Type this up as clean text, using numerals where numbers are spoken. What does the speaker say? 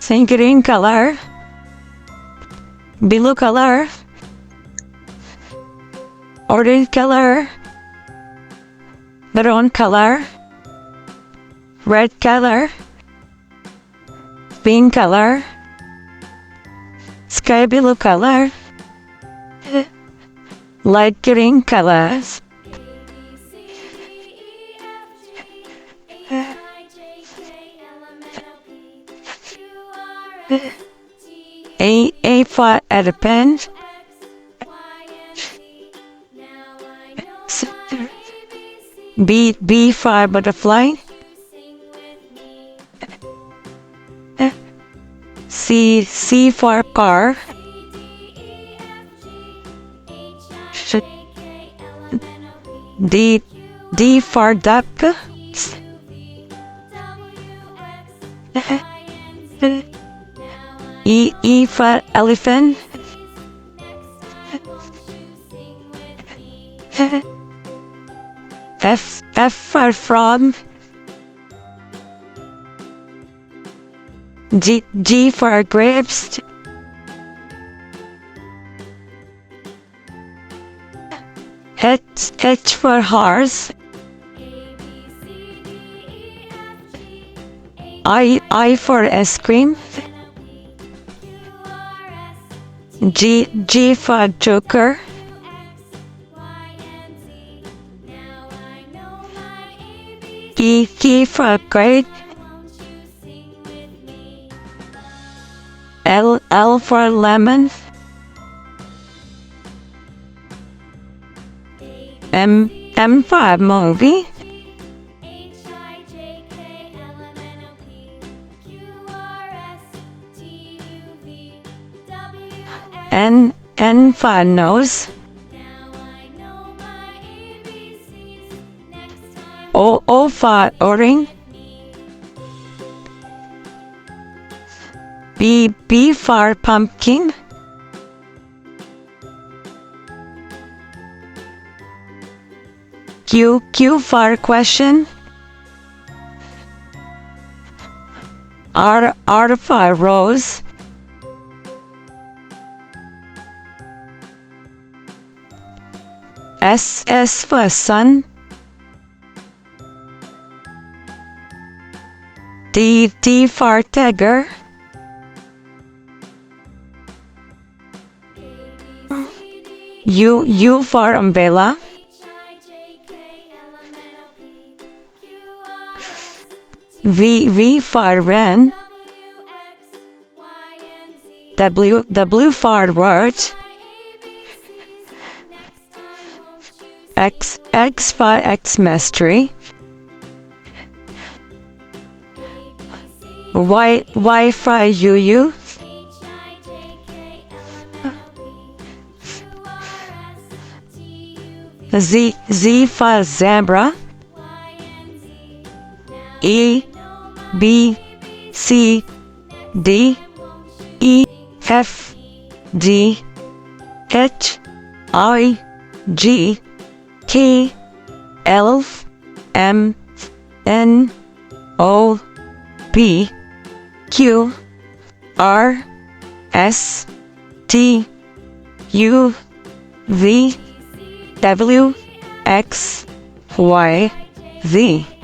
green color, blue color, orange color, brown color, red color, pink color, sky blue color, light green colors. A for elephant. B for butterfly. C for car. D for duck. E for elephant. F for frog. G for grapes. H for horse. I for ice cream. G for joker. E for kite. L for lemon. M for movie. N for nose. O for orange. B for pumpkin. Q for question. R for rose. S for sun. T for tiger. U for umbrella. V for wren. W for word. X for Xmas-tree. Y for you. Z for zebra. E, B, C, D, E, F, G, H, I, J, K, L, M, N, O, P, Q, R, S, T, U, V, W, X, Y, Z.